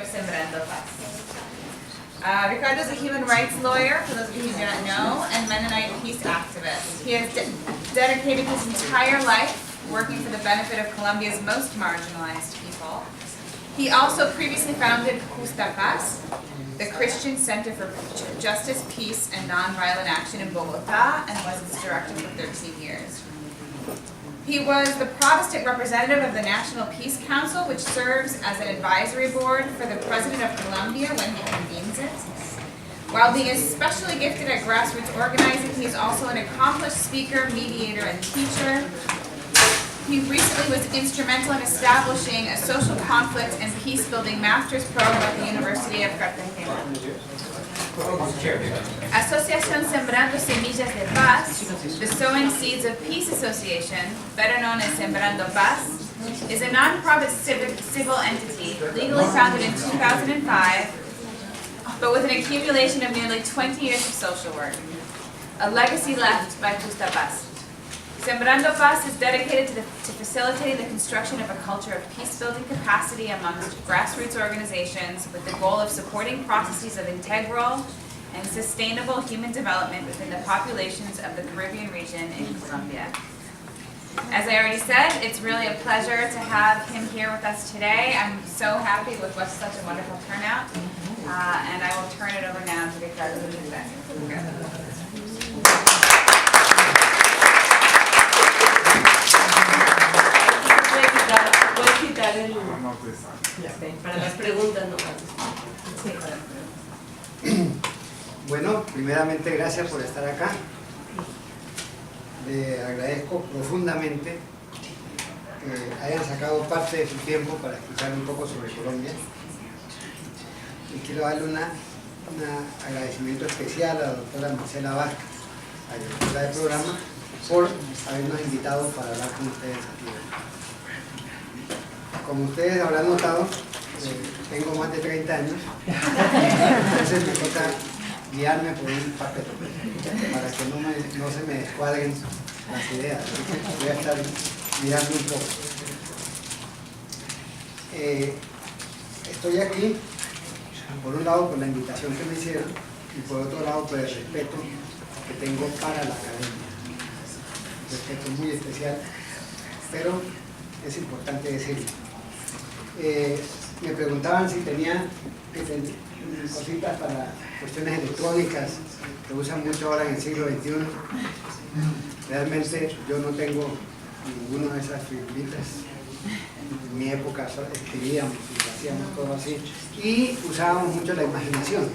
Sembrando Paz. Ricardo is a human rights lawyer, for those of you who do not know, and Mennonite peace activist. He has dedicated his entire life working for the benefit of Colombia's most marginalized people. He also previously founded Justa Paz, the Christian Center for Justice, Peace, and Nonviolent Action in Bogota, and was its director for 13 years. He was the Protestant representative of the National Peace Council, which serves as an advisory board for the President of Colombia when he convenes it. While being especially gifted at grassroots organizing, he is also an accomplished speaker, mediator, and teacher. He recently was instrumental in establishing a social conflict and peace-building master's program at the University of Cartagena. Asociación Sembrando Semillas de Paz, the Sowing Seeds of Peace Association, better known as Sembrando Paz, is a non-profit civil entity legally founded in 2005, but with an accumulation of nearly 20 years of social work, a legacy left by Justa Paz. Sembrando Paz is dedicated to facilitating the construction of a culture of peace-building capacity amongst grassroots organizations with the goal of supporting processes of integral and sustainable human development within the populations of the Caribbean region in Colombia. As I already said, it's really a pleasure to have him here with us today. I'm so happy with what's such a wonderful turnout, and I will turn it over now to Ricardo Rodriguez. Puedes quitar el... para las preguntas nomás. Bueno, primeramente gracias por estar acá. Le agradezco profundamente que hayan sacado parte de su tiempo para escuchar un poco sobre Colombia. Y quiero darle un agradecimiento especial a la doctora Marcela Vázquez, la directora del programa, por habernos invitado para hablar con ustedes aquí. Como ustedes habrán notado, tengo más de 30 años, entonces me toca guiarme por un papel para que no se me descuadren las ideas. Voy a estar mirando un poco. Estoy aquí, por un lado, por la invitación que me hicieron y por otro lado, por el respeto que tengo para la academia. Respeto muy especial, pero es importante decirlo. Me preguntaban si tenía cositas para cuestiones electrónicas que usan mucho ahora en el siglo XXI. Realmente yo no tengo ninguna de esas figuritas. En mi época escribíamos y hacíamos todo así y usábamos mucho la imaginación.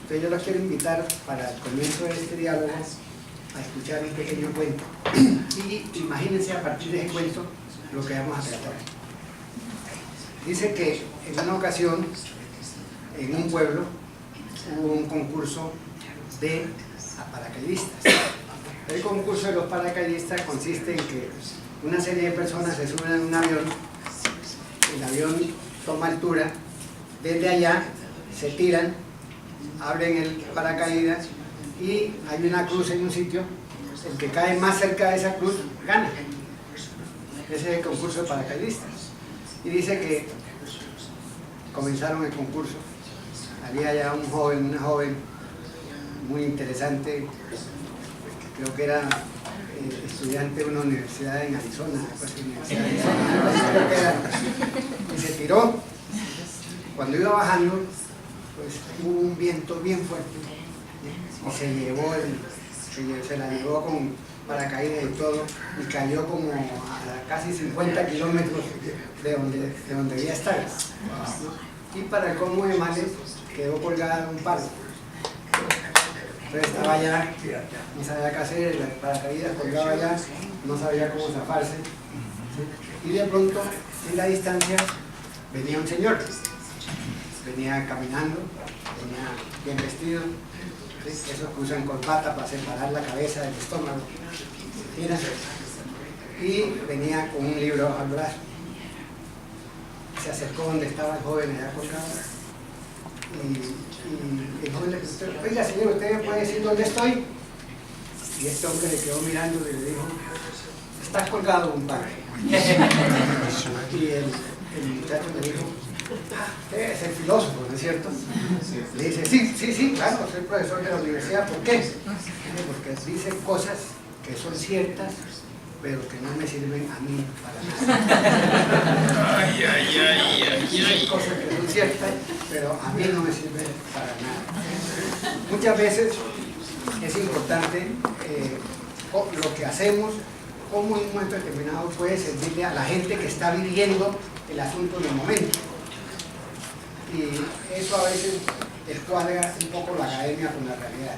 Entonces yo los quiero invitar para el comienzo de este diálogo a escuchar un pequeño cuento y imagínense a partir de ese cuento lo que vamos a tratar. Dice que en una ocasión en un pueblo hubo un concurso de paracaidistas. El concurso de los paracaidistas consiste en que una serie de personas se suben en un avión, el avión toma altura, desde allá se tiran, abren el paracaídas y hay una cruz en un sitio, el que cae más cerca de esa cruz gana. Ese es el concurso de paracaidistas. Y dice que comenzaron el concurso, había ya un joven, una joven muy interesante, creo que era estudiante de una universidad en Arizona, y se tiró. Cuando iba bajando, pues hubo un viento bien fuerte y se la llevó con paracaídas y todo, y cayó como a casi 50 kilómetros de donde debía estar. Y para el colmo de males, quedó colgada en un palo. Entonces estaba allá, no sabía qué hacer, el paracaídas colgaba allá, no sabía cómo zafarse. Y de pronto, en la distancia, venía un señor. Venía caminando, venía bien vestido, esos que usan corbata para separar la cabeza del estómago. Mira, y venía con un libro al brazo. Se acercó donde estaba el joven allá colgado y el joven le preguntó: oiga señor, ¿usted me puede decir dónde estoy? Y este hombre le quedó mirando y le dijo: estás colgado, compadre. Y el muchacho le dijo: Debe ser filósofo, ¿no es cierto? Le dice, sí, claro, soy profesor de la universidad. ¿Por qué? Porque dice cosas que son ciertas, pero que no me sirven a mí para nada. Dice cosas que son ciertas, pero a mí no me sirven para nada. Muchas veces es importante lo que hacemos, cómo en un momento determinado puede servirle a la gente que está viviendo el asunto en el momento. Y eso a veces descuadra un poco la academia con la realidad.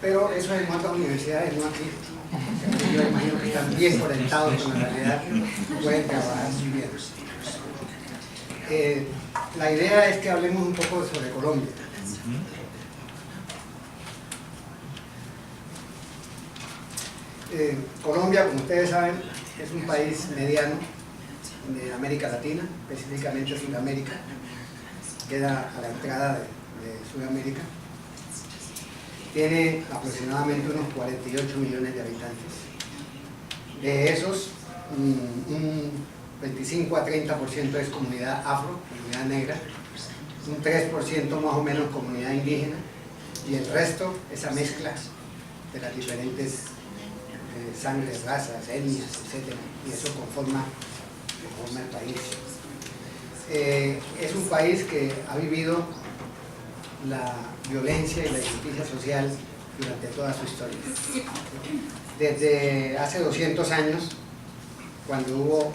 Pero eso en otras universidades, no aquí. Yo imagino que están bien conectados con la realidad, pueden trabajar muy bien. La idea es que hablemos un poco sobre Colombia. Colombia, como ustedes saben, es un país mediano de América Latina, específicamente Sudamérica. Queda a la entrada de Sudamérica. Tiene aproximadamente unos 48 millones de habitantes. De esos, un 25 a 30% es comunidad afro, comunidad negra, un 3% más o menos comunidad indígena, y el resto, esa mezcla de las diferentes sangres, razas, etnias, etc. Y eso conforma el país. Es un país que ha vivido la violencia y la injusticia social durante toda su historia. Desde hace 200 años, cuando hubo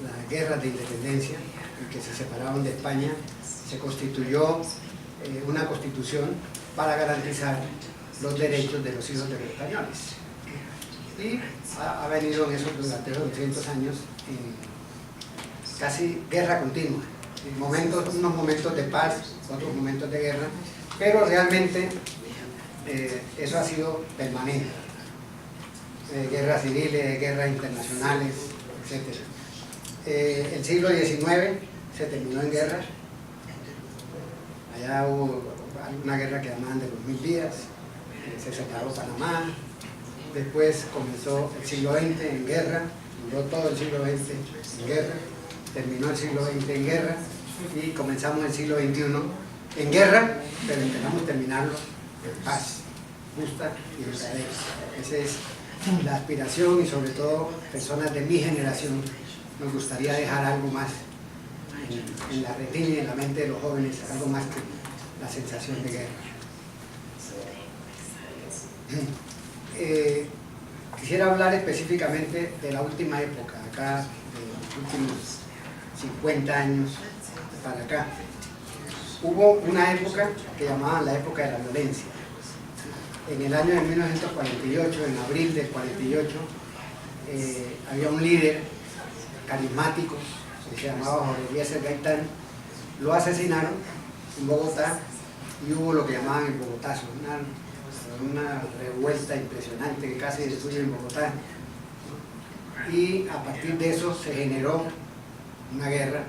las guerras de independencia, en que se separaron de España, se constituyó una constitución para garantizar los derechos de los hijos de los españoles. Y ha venido en eso durante los 200 años casi guerra continua. Unos momentos de paz, otros momentos de guerra, pero realmente eso ha sido permanente. Guerras civiles, guerras internacionales, etc. El siglo XIX se terminó en guerra. Allá hubo una guerra que llamaban de los 1000 días, se separó Panamá. Después comenzó el siglo XX en guerra, duró todo el siglo XX en guerra, terminó el siglo XX en guerra y comenzamos el siglo XXI en guerra, pero intentamos terminarlo en paz, justa y verdadera. Esa es la aspiración, y sobre todo personas de mi generación nos gustaría dejar algo más en la retina y en la mente de los jóvenes, algo más que la sensación de guerra. Quisiera hablar específicamente de la última época, acá, de los últimos 50 años para acá. Hubo una época que llamaban la época de la violencia. En el año de 1948, en abril del 48, había un líder carismático que se llamaba Jorge Eliezer Gaitán. Lo asesinaron en Bogotá y hubo lo que llamaban el Bogotazo, una revuelta impresionante que casi destruye en Bogotá. Y a partir de eso se generó una guerra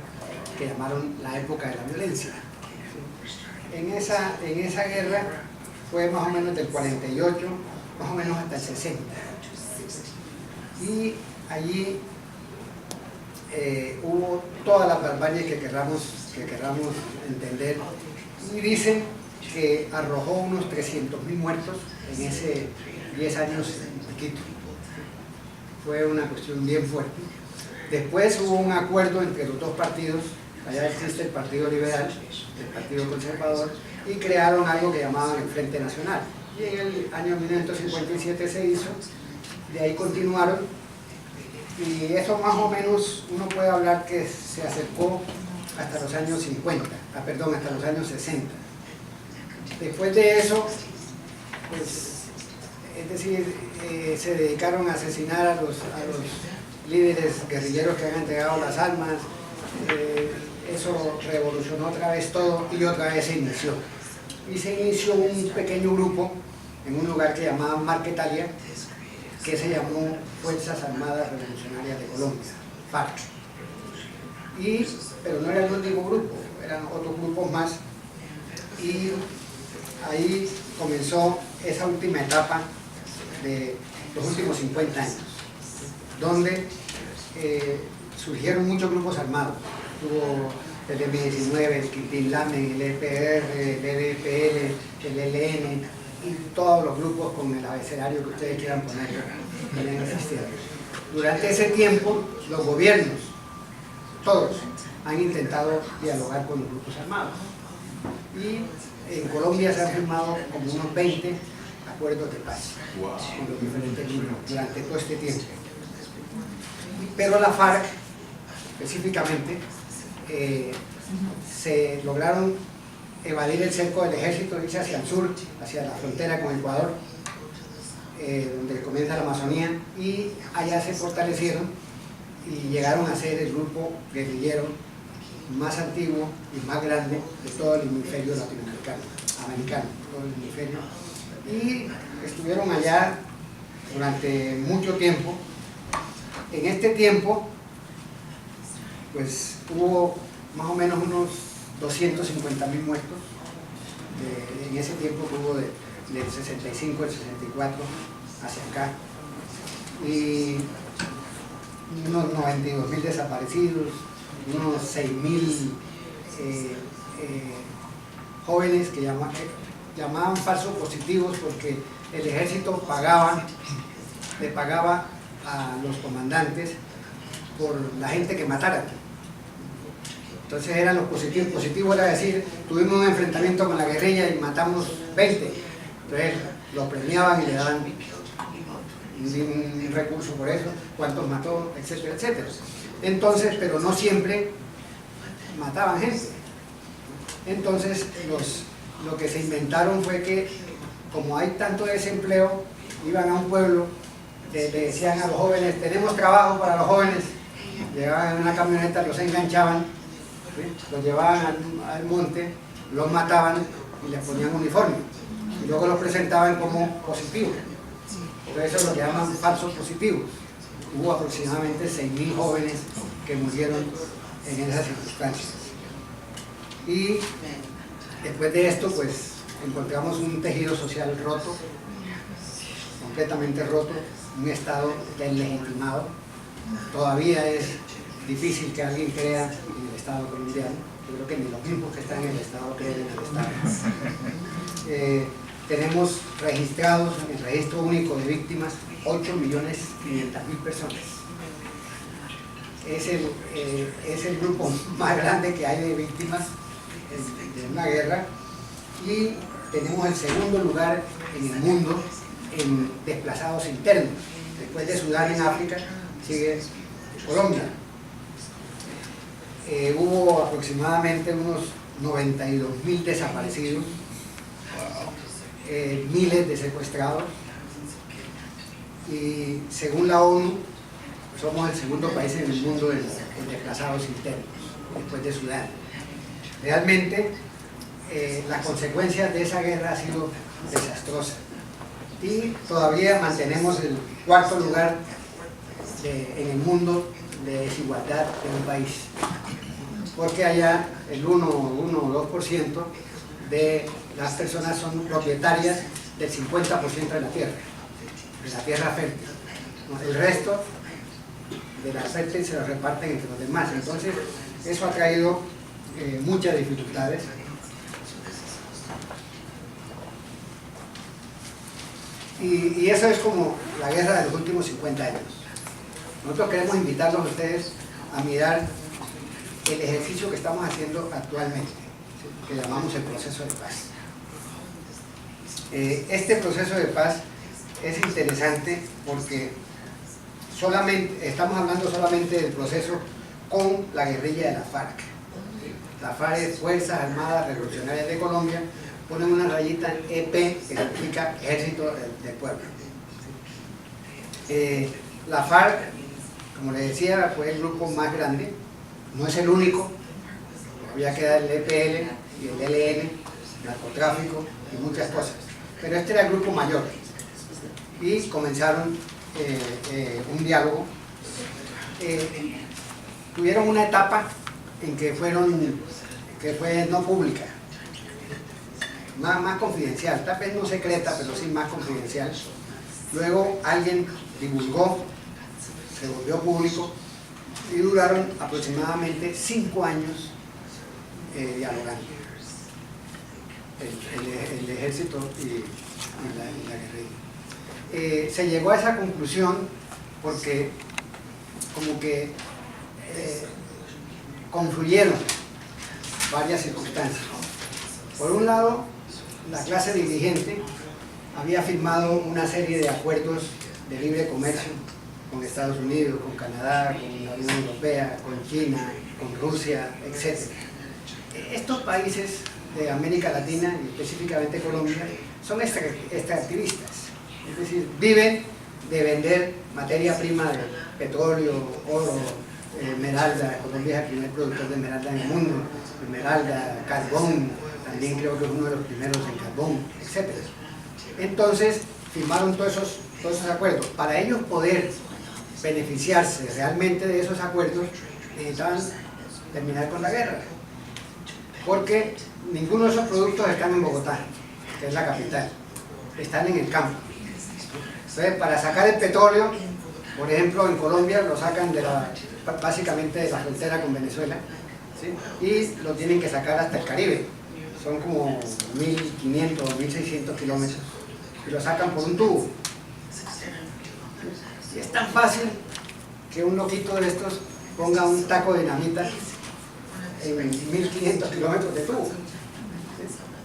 que llamaron la época de la violencia. En esa guerra fue más o menos del 48, más o menos hasta el 60. Y allí hubo todas las barbaries que querramos entender, y dicen que arrojó unos 300.000 muertos en ese 10 años en Quito. Fue una cuestión bien fuerte. Después hubo un acuerdo entre los dos partidos. Allá existe el Partido Liberal, el Partido Conservador, y crearon algo que llamaban el Frente Nacional. Y en el año 1957 se hizo, de ahí continuaron, y eso más o menos uno puede hablar que se acercó hasta los años 50, hasta los años 60. Después de eso, pues, es decir, se dedicaron a asesinar a los líderes guerrilleros que han entregado las armas. Eso revolucionó otra vez todo y otra vez se inició. Y se inició un pequeño grupo en un lugar que llamaban Marquetalia, que se llamó Fuerzas Armadas Revolucionarias de Colombia, FARC. Pero no era el único grupo, eran otros grupos más. Y ahí comenzó esa última etapa de los últimos 50 años, donde surgieron muchos grupos armados. Hubo el M-19, el Quintín Lamen, el EPR, el EDPL, el ELN y todos los grupos con el abecedario que ustedes quieran poner que existieron. Durante ese tiempo, los gobiernos, todos, han intentado dialogar con los grupos armados. Y en Colombia se han firmado como unos 20 acuerdos de paz con los diferentes grupos durante todo este tiempo. Pero la FARC, específicamente, se lograron evadir el cerco del ejército, irse hacia el sur, hacia la frontera con Ecuador, donde comienza la Amazonía, y allá se fortalecieron y llegaron a ser el grupo guerrillero más antiguo y más grande de todo el hemisferio latinoamericano, americano, todo el hemisferio, y estuvieron allá durante mucho tiempo. En este tiempo, pues hubo más o menos unos 250.000 muertos, en ese tiempo que hubo del 65 al 64 hacia acá, y unos 92.000 desaparecidos, unos 6.000 jóvenes que llamaban falsos positivos porque el ejército le pagaba a los comandantes por la gente que mataran. Entonces eran los positivos. Positivo era decir, tuvimos un enfrentamiento con la guerrilla y matamos 20. Entonces los premiaban y le daban un recurso por eso, cuántos mató, etcétera, etcétera. Entonces, pero no siempre mataban gente. Entonces lo que se inventaron fue que, como hay tanto desempleo, iban a un pueblo, le decían a los jóvenes, tenemos trabajo para los jóvenes, llegaban en una camioneta, los enganchaban, ¿sí? Los llevaban al monte, los mataban y les ponían uniforme, y luego los presentaban como positivos. Por eso lo llaman falsos positivos. Hubo aproximadamente 6.000 jóvenes que murieron en esas circunstancias. Y después de esto, pues, encontramos un tejido social roto, completamente roto, un Estado deslegitimado. Todavía es difícil que alguien crea en el Estado colombiano. Yo creo que ni los mismos que están en el Estado creen en el Estado. Tenemos registrados en el registro único de víctimas 8.500.000 personas. Es el grupo más grande que hay de víctimas de una guerra, y tenemos el segundo lugar en el mundo en desplazados internos. Después de Sudán en África sigue Colombia. Hubo aproximadamente unos 92.000 desaparecidos, miles de secuestrados, y según la ONU somos el segundo país en el mundo en desplazados internos, después de Sudán. Realmente las consecuencias de esa guerra han sido desastrosas, y todavía mantenemos el cuarto lugar en el mundo de desigualdad en un país, porque allá el 1 o 2% de las personas son propietarias del 50% de la tierra fértil. El resto de la fértil se lo reparten entre los demás. Entonces eso ha traído muchas dificultades. Y eso es como la guerra de los últimos 50 años. Nosotros queremos invitarlos a ustedes a mirar el ejercicio que estamos haciendo actualmente, ¿sí?, que llamamos el proceso de paz. Este proceso de paz es interesante porque estamos hablando solamente del proceso con la guerrilla de la FARC. La FARC es Fuerzas Armadas Revolucionarias de Colombia, ponen una rayita EP que significa Ejército del Pueblo. La FARC, como les decía, fue el grupo más grande, no es el único, todavía queda el EPL y el ELN, narcotráfico y muchas cosas, pero este era el grupo mayor, y comenzaron un diálogo. Tuvieron una etapa en que fue no pública, más confidencial, tal vez no secreta, pero sí más confidencial. Luego alguien divulgó, se volvió público, y duraron aproximadamente 5 años dialogando, el ejército y la guerrilla. Se llegó a esa conclusión porque como que confluyeron varias circunstancias. Por un lado, la clase dirigente había firmado una serie de acuerdos de libre comercio con Estados Unidos, con Canadá, con la Unión Europea, con China, con Rusia, etc. Estos países de América Latina, y específicamente Colombia, son extractivistas, es decir, viven de vender materia prima de petróleo, oro, esmeralda. Colombia es el primer productor de esmeralda en el mundo, esmeralda, carbón, también creo que es uno de los primeros en carbón, etc. Entonces firmaron todos esos acuerdos. Para ellos poder beneficiarse realmente de esos acuerdos, necesitaban terminar con la guerra, porque ninguno de esos productos están en Bogotá, que es la capital, están en el campo. Entonces, para sacar el petróleo, por ejemplo, en Colombia lo sacan básicamente de la frontera con Venezuela, ¿sí? Y lo tienen que sacar hasta el Caribe. Son como 1.500 o 1.600 kilómetros y lo sacan por un tubo. Y es tan fácil que un loquito de estos ponga un taco de dinamita en 1.500 kilómetros de tubo.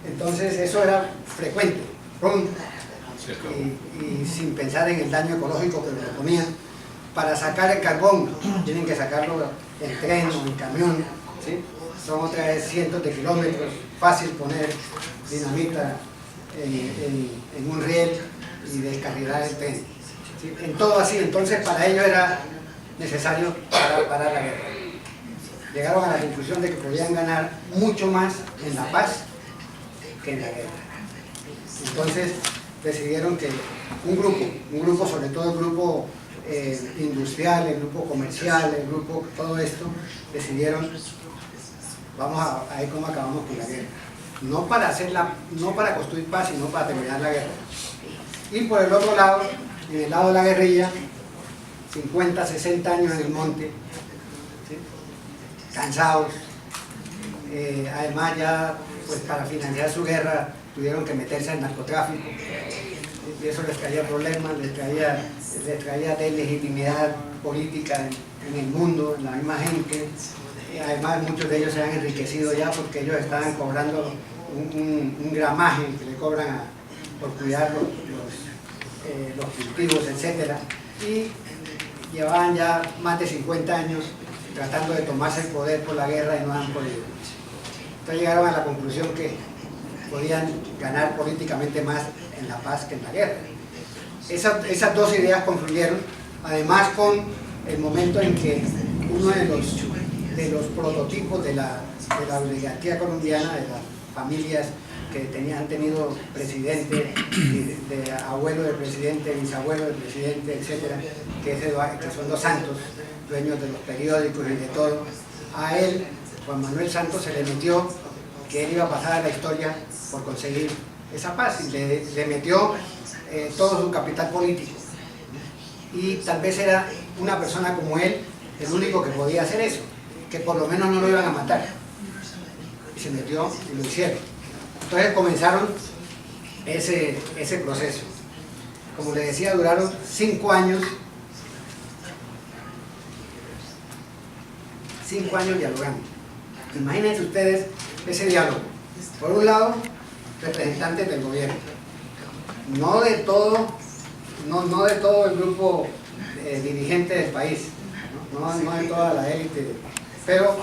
Entonces eso era frecuente, ¡pum! Y sin pensar en el daño ecológico que le ponían. Para sacar el carbón tienen que sacarlo en tren o en camión, ¿sí? Son otra vez cientos de kilómetros, fácil poner dinamita en un riel y descarrilar el tren, ¿sí? En todo así. Entonces para ello era necesario parar la guerra. Llegaron a la conclusión de que podían ganar mucho más en la paz que en la guerra. Entonces decidieron que un grupo, sobre todo el grupo industrial, el grupo comercial, el grupo, todo esto, decidieron, vamos a ver cómo acabamos con la guerra. No para construir paz, sino para terminar la guerra. Y por el otro lado, en el lado de la guerrilla, 50, 60 años en el monte, ¿sí? Cansados, además ya pues para financiar su guerra tuvieron que meterse al narcotráfico, y eso les traía problemas, les traía deslegitimidad política en el mundo, en la misma gente. Y además muchos de ellos se han enriquecido ya porque ellos estaban cobrando un gramaje que le cobran por cuidar los cultivos, etc. Y llevaban ya más de 50 años tratando de tomarse el poder por la guerra y no han podido. Entonces llegaron a la conclusión que podían ganar políticamente más en la paz que en la guerra. Esas dos ideas confluyeron, además con el momento en que uno de los prototipos de la oligarquía colombiana, de las familias que han tenido presidente, de abuelo del presidente, bisabuelo del presidente, etcétera, que son los Santos, dueños de los periódicos y de todo, a él, Juan Manuel Santos, se le metió que él iba a pasar a la historia por conseguir esa paz, y le metió todo su capital político, y tal vez era una persona como él el único que podía hacer eso, que por lo menos no lo iban a matar, y se metió y lo hicieron. Entonces comenzaron ese proceso. Como les decía, duraron 5 años, 5 años dialogando. Imagínense ustedes ese diálogo. Por un lado, representantes del gobierno, no de todo el grupo dirigente del país, no de toda la élite, pero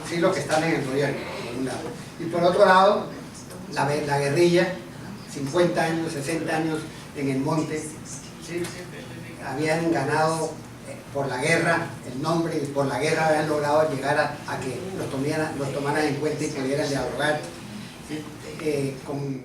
sí los que están en el gobierno, por un lado. Y por otro lado, la guerrilla, 50 años, 60 años en el monte, ¿sí? Habían ganado por la guerra el nombre, y por la guerra habían logrado llegar a que los tomaran en cuenta y pudieran dialogar, ¿sí? Con